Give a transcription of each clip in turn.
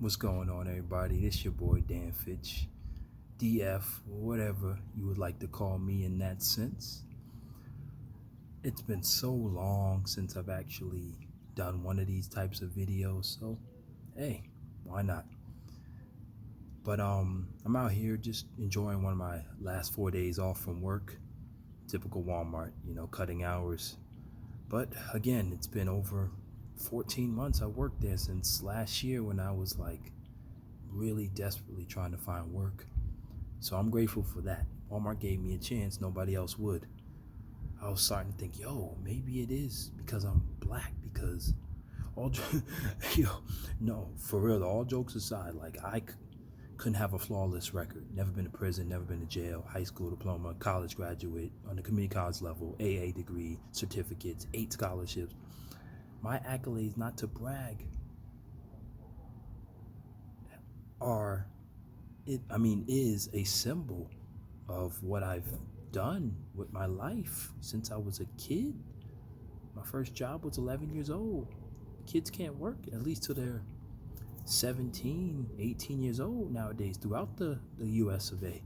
What's going on, everybody? This your boy Dan Fitch, DF, whatever you would like to call me in that sense. It's been so long since I've actually done one of these types of videos, so hey, why not? But I'm out here just enjoying one of my last 4 days off from work. Typical Walmart, cutting hours. But again, it's been over 14 months. I worked there since last year when I was like really desperately trying to find work. So I'm grateful for that. Walmart gave me a chance nobody else would. I was starting to think, maybe it is because I'm black. Because all, no, for real. All jokes aside, like couldn't have a flawless record. Never been to prison, never been to jail. High school diploma, college graduate on the community college level, AA degree, certificates, 8 scholarships. My accolades, not to brag, is a symbol of what I've done with my life since I was a kid. My first job was 11 years old. Kids can't work at least till they're 17, 18 years old nowadays throughout the US of A.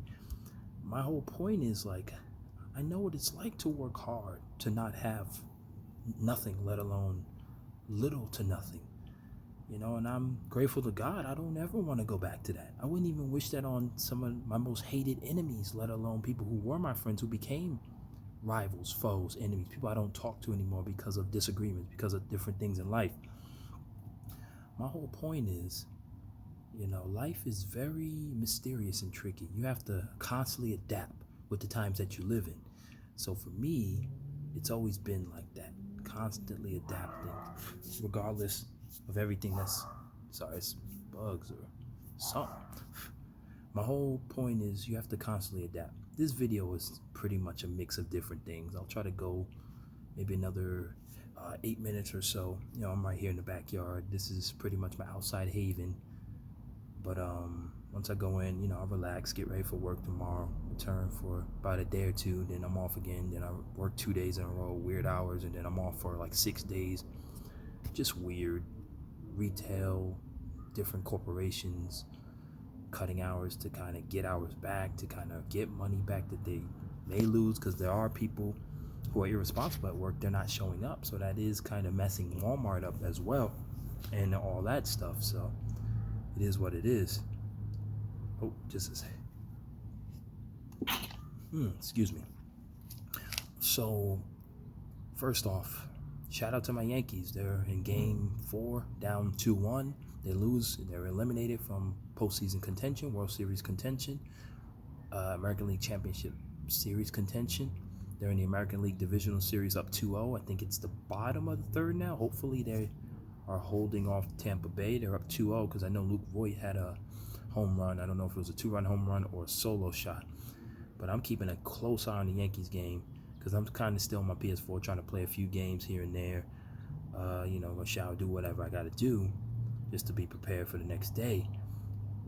My whole point is I know what it's like to work hard, to not have nothing, let alone little to nothing. And I'm grateful to God. I don't ever want to go back to that. I wouldn't even wish that on some of my most hated enemies, let alone people who were my friends who became rivals, foes, enemies, people I don't talk to anymore because of disagreements, because of different things in life. My whole point is, life is very mysterious and tricky. You have to constantly adapt with the times that you live in. So for me, it's always been like that, constantly adapting, regardless of everything it's bugs or something. My whole point is you have to constantly adapt. This video is pretty much a mix of different things. I'll try to go maybe another 8 minutes or so. I'm right here in the backyard. This is pretty much my outside haven. But once I go in, I'll relax, get ready for work tomorrow, return for about a day or two, then I'm off again. Then I work 2 days in a row, weird hours, and then I'm off for like 6 days. Just weird. Retail, different corporations, cutting hours to kind of get hours back, to kind of get money back that they may lose, because there are people who are irresponsible at work. They're not showing up, so that is kind of messing Walmart up as well, and all that stuff. So it is what it is. Oh, just a sec. Excuse me. So first off, shout out to my Yankees. They're in game 4, down 2-1. They lose. They're eliminated from postseason contention, World Series contention, American League Championship Series contention. They're in the American League Divisional Series up 2-0. I think it's the bottom of the third now. Hopefully they are holding off Tampa Bay. They're up 2-0 because I know Luke Voit had a home run. I don't know if it was a 2-run home run or a solo shot. But I'm keeping a close eye on the Yankees game because I'm kind of still on my PS4 trying to play a few games here and there. Go shower, do whatever I got to do just to be prepared for the next day.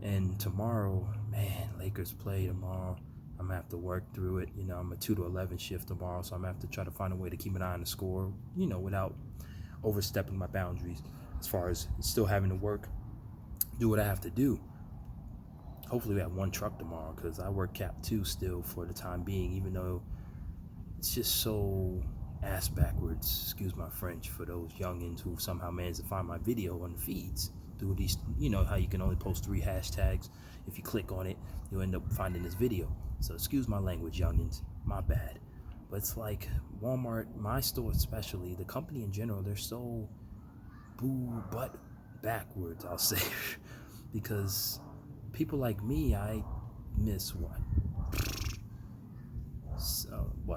And tomorrow, man, Lakers play tomorrow. I'm going to have to work through it. I'm a 2 to 11 shift tomorrow, so I'm going to have to try to find a way to keep an eye on the score, without overstepping my boundaries as far as still having to work, do what I have to do. Hopefully we have one truck tomorrow because I work Cap 2 still for the time being, even though it's just so ass backwards, excuse my French, for those youngins who somehow managed to find my video on the feeds through these, how you can only post 3 hashtags. If you click on it, you'll end up finding this video. So excuse my language, youngins, my bad. But it's like Walmart, my store especially, the company in general, they're so butt backwards, I'll say. Because people like me, I miss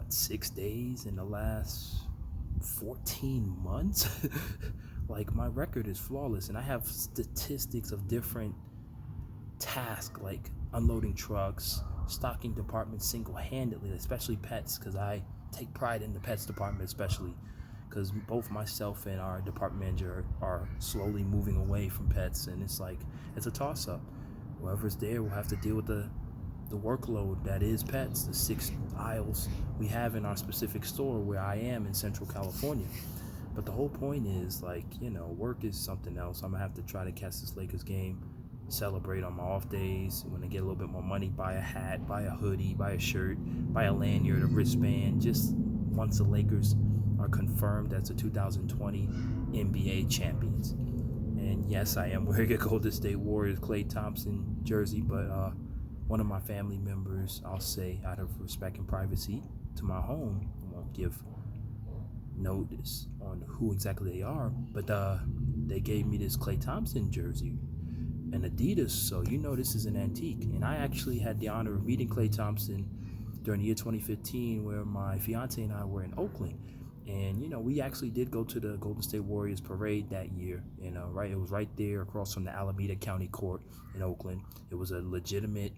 6 days in the last 14 months? Like, my record is flawless, and I have statistics of different tasks, like unloading trucks, stocking departments single-handedly, especially pets, because I take pride in the pets department, especially because both myself and our department manager are slowly moving away from pets, and it's a toss-up. Whoever's there will have to deal with the workload that is pets, the 6 aisles we have in our specific store where I am in Central California. But the whole point is, work is something else. I'm gonna have to try to catch this Lakers game. celebrate on my off days. When I get a little bit more money, buy a hat, buy a hoodie, buy a shirt, buy a lanyard, a wristband. Just once the Lakers are confirmed as the 2020 NBA champions. And yes, I am wearing a Golden State Warriors Klay Thompson jersey, but one of my family members, I'll say, out of respect and privacy to my home, I won't give notice on who exactly they are, but they gave me this Klay Thompson jersey, an Adidas, so this is an antique. And I actually had the honor of meeting Klay Thompson during the year 2015, where my fiance and I were in Oakland. And we actually did go to the Golden State Warriors parade that year. Right, it was right there across from the Alameda County Court in Oakland. It was a legitimate,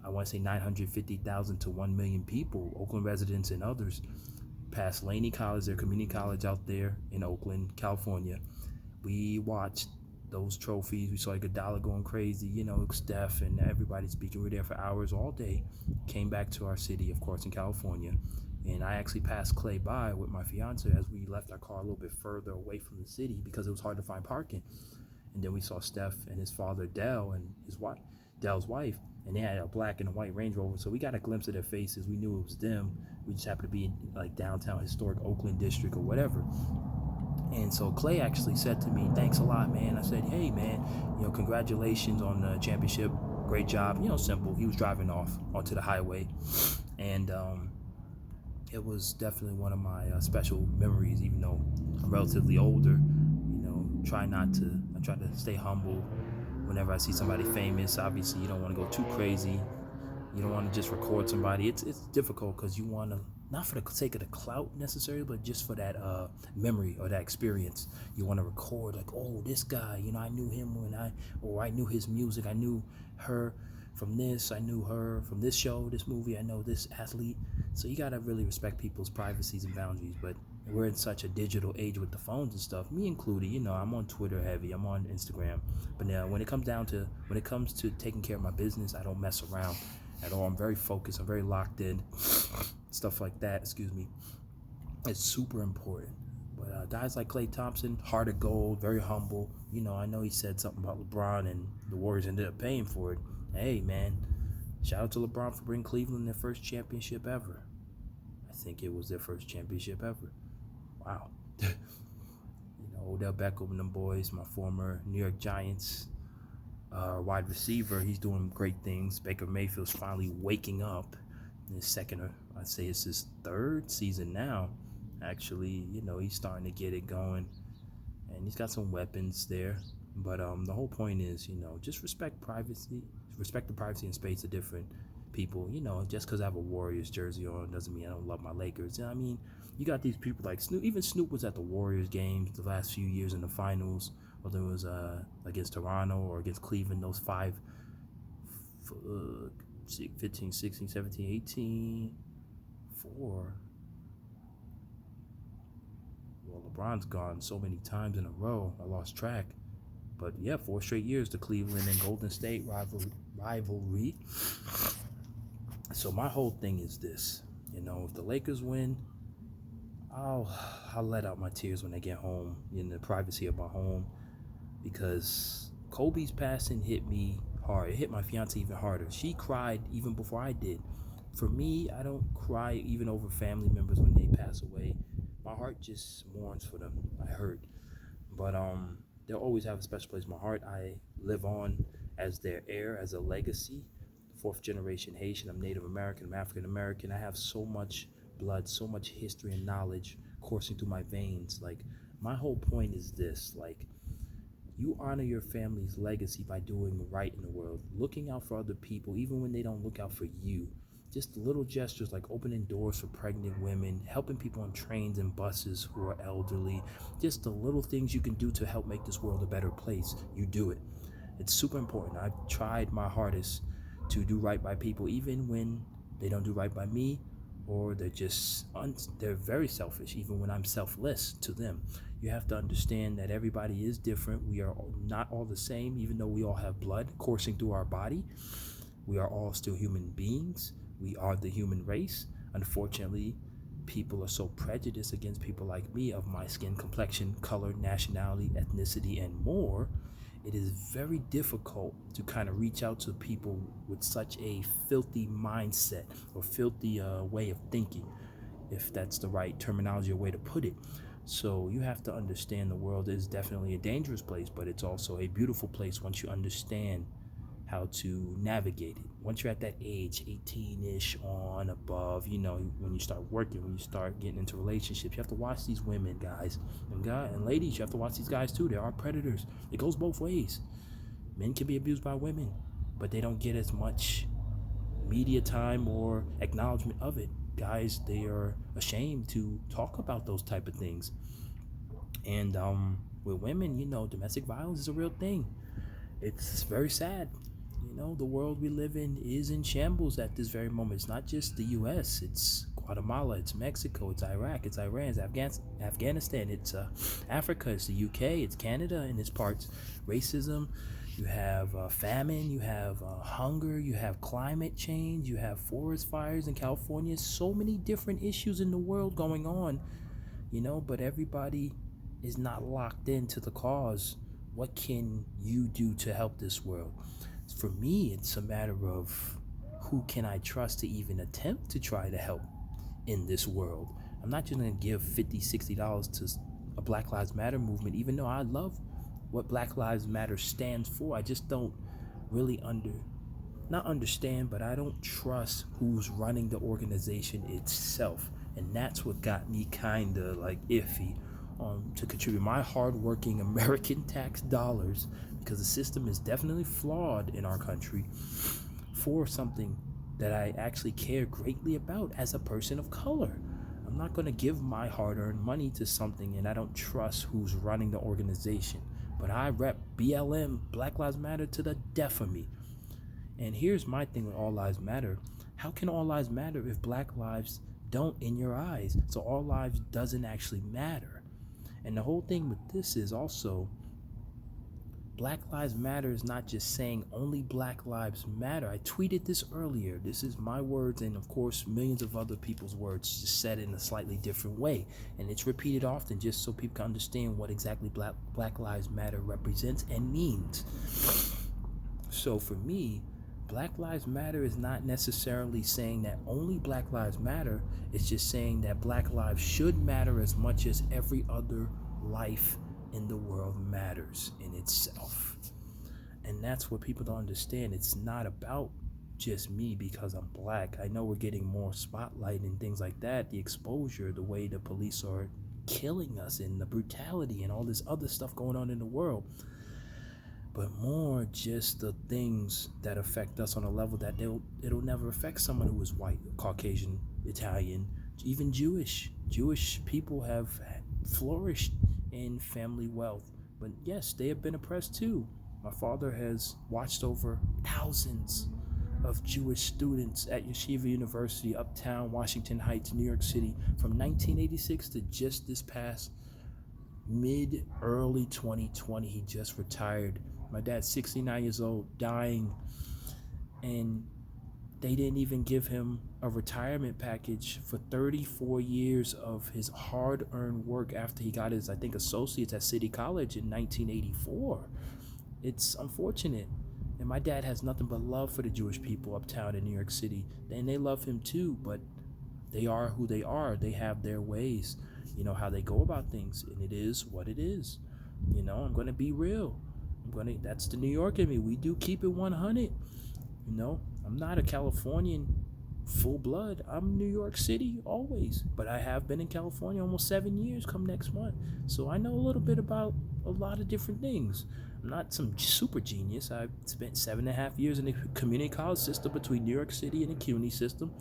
I want to say 950,000 to 1 million people, Oakland residents and others, past Laney College, their community college out there in Oakland, California. We watched those trophies. We saw Iguodala going crazy, Steph and everybody speaking. We were there for hours all day. Came back to our city, of course, in California. And I actually passed Klay by with my fiance as we left our car a little bit further away from the city because it was hard to find parking. And then we saw Steph and his father, Dell, and his wife, Dell's wife, and they had a black and a white Range Rover. So we got a glimpse of their faces. We knew it was them. We just happened to be in like downtown historic Oakland district or whatever. And so Klay actually said to me, "Thanks a lot, man." I said, "Hey, man, congratulations on the championship. Great job." Simple. He was driving off onto the highway. And it was definitely one of my special memories, even though I'm relatively older. I try to stay humble whenever I see somebody famous. Obviously, you don't want to go too crazy. You don't want to just record somebody. It's difficult because you want to, not for the sake of the clout necessarily, but just for that memory or that experience. You want to record like, oh, this guy, I knew him I knew his music. I knew her from this. I knew her from this show, this movie. I know this athlete. So you got to really respect people's privacies and boundaries. But we're in such a digital age with the phones and stuff, me included. I'm on Twitter heavy. I'm on Instagram. But now when it comes to taking care of my business, I don't mess around at all. I'm very focused. I'm very locked in. Stuff like that, excuse me. It's super important. But guys like Klay Thompson, heart of gold, very humble. I know he said something about LeBron and the Warriors ended up paying for it. Hey, man, shout out to LeBron for bringing Cleveland their first championship ever. I think it was their first championship ever. Wow. Odell Beckham and them boys, my former New York Giants wide receiver, he's doing great things. Baker Mayfield's finally waking up in his second, or I'd say it's his third season now. Actually, he's starting to get it going, and he's got some weapons there. But the whole point is, just respect the privacy and space of different people. Just because I have a Warriors jersey on doesn't mean I don't love my Lakers. You got these people like Snoop. Even Snoop was at the Warriors games the last few years in the finals, whether it was against Toronto or against Cleveland, those 15, 16, 17, 18, 4. Well, LeBron's gone so many times in a row, I lost track. But yeah, 4 straight years, the Cleveland and Golden State rivalry. So my whole thing is this, if the Lakers win, I'll let out my tears when I get home in the privacy of my home, because Kobe's passing hit me hard. It hit my fiance even harder. She cried even before I did. For me, I don't cry even over family members when they pass away. My heart just mourns for them. I hurt. But they'll always have a special place in my heart. I live on as their heir, as a legacy. 4th generation Haitian. I'm Native American. I'm African American. I have so much blood, so much history and knowledge coursing through my veins. Like, my whole point is this, like, you honor your family's legacy by doing right in the world, looking out for other people, even when they don't look out for you. Just little gestures like opening doors for pregnant women, helping people on trains and buses who are elderly, just the little things you can do to help make this world a better place. You do it. It's super important. I've tried my hardest to do right by people, even when they don't do right by me, or they're very selfish, even when I'm selfless to them. You have to understand that everybody is different. We are not all the same, even though we all have blood coursing through our body. We are all still human beings. We are the human race. Unfortunately, people are so prejudiced against people like me of my skin complexion, color, nationality, ethnicity, and more. it is very difficult to kind of reach out to people with such a filthy mindset or filthy way of thinking, if that's the right terminology or way to put it. So you have to understand the world is definitely a dangerous place, but it's also a beautiful place once you understand how to navigate it. Once you're at that age, 18-ish on above, when you start working, when you start getting into relationships, you have to watch these women, guys, and ladies. You have to watch these guys too. There are predators. It goes both ways. Men can be abused by women, but they don't get as much media time or acknowledgement of it. Guys, they are ashamed to talk about those type of things. And with women, domestic violence is a real thing. It's very sad. The world we live in is in shambles at this very moment. It's not just the U.S. It's Guatemala, it's Mexico, it's Iraq, it's Iran, it's Afghanistan, it's Africa, it's the UK, it's Canada in its parts. Racism, you have famine, you have hunger, you have climate change, you have forest fires in California. So many different issues in the world going on, but everybody is not locked into the cause. What can you do to help this world? For me, it's a matter of who can I trust to even attempt to try to help in this world. I'm not just going to give $50, $60 to a Black Lives Matter movement, even though I love what Black Lives Matter stands for. I just don't really not understand, but I don't trust who's running the organization itself. And that's what got me kind of like iffy to contribute my hardworking American tax dollars, because the system is definitely flawed in our country, for something that I actually care greatly about as a person of color. I'm not going to give my hard-earned money to something and I don't trust who's running the organization. But I rep BLM, Black Lives Matter, to the death of me. And here's my thing with All Lives Matter. How can all lives matter if Black lives don't in your eyes? So all lives doesn't actually matter. And the whole thing with this is also, Black Lives Matter is not just saying only Black Lives Matter. I tweeted this earlier. This is my words, and of course millions of other people's words, just said in a slightly different way. And it's repeated often just so people can understand what exactly Black Lives Matter represents and means. So for me, Black Lives Matter is not necessarily saying that only Black Lives Matter. It's just saying that Black lives should matter as much as every other life in the world matters in itself. And that's what people don't understand. It's not about just me because I'm Black. I know we're getting more spotlight and things like that, the exposure, the way the police are killing us, and the brutality and all this other stuff going on in the world. But more just the things that affect us on a level that it'll never affect someone who is white, Caucasian, Italian, even Jewish. Jewish people have flourished in family wealth. But yes, they have been oppressed too. My father has watched over thousands of Jewish students at Yeshiva University, uptown Washington Heights, New York City, from 1986 to just this past early 2020. He just retired. My dad's 69 years old, dying, and they didn't even give him a retirement package for 34 years of his hard-earned work after he got his, I think, associates at City College in 1984. It's unfortunate. And my dad has nothing but love for the Jewish people uptown in New York City. And they love him too, but they are who they are. They have their ways, how they go about things, and it is what it is. I'm going to be real. That's the New York in me. We do keep it 100. I'm not a Californian full blood. I'm New York City always, but I have been in California almost 7 years come next month. So I know a little bit about a lot of different things. I'm not some super genius. I've spent 7.5 years in the community college system between New York City and the CUNY system,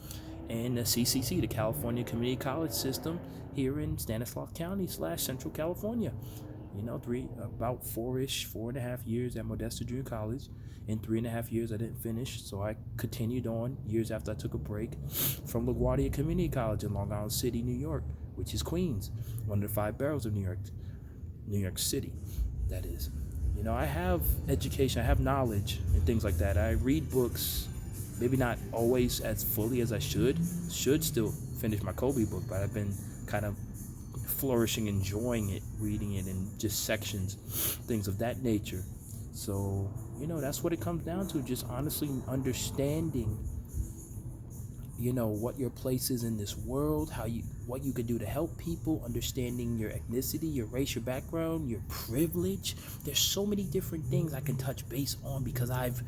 and the CCC, the California Community College System, here in Stanislaus County / Central California. About 4.5 years at Modesto Junior College. In 3.5 years, I didn't finish, so I continued on years after I took a break from LaGuardia Community College in Long Island City, New York, which is Queens, one of the 5 boroughs of New York City, that is. I have education, I have knowledge and things like that. I read books, maybe not always as fully as I should still finish my Kobe book, but I've been kind of flourishing, enjoying it, reading it in just sections, things of that nature. So, that's what it comes down to. Just honestly understanding, what your place is in this world, what you could do to help people, understanding your ethnicity, your race, your background, your privilege. There's so many different things I can touch base on because I've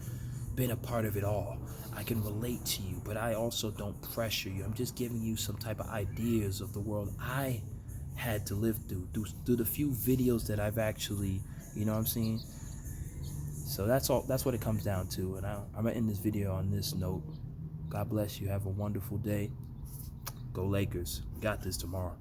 been a part of it all. I can relate to you, but I also don't pressure you. I'm just giving you some type of ideas of the world I had to live through the few videos that I've actually, you know what I'm saying? So that's what it comes down to. And I'm gonna end this video on this note. God bless you. Have a wonderful day. Go Lakers. Got this tomorrow.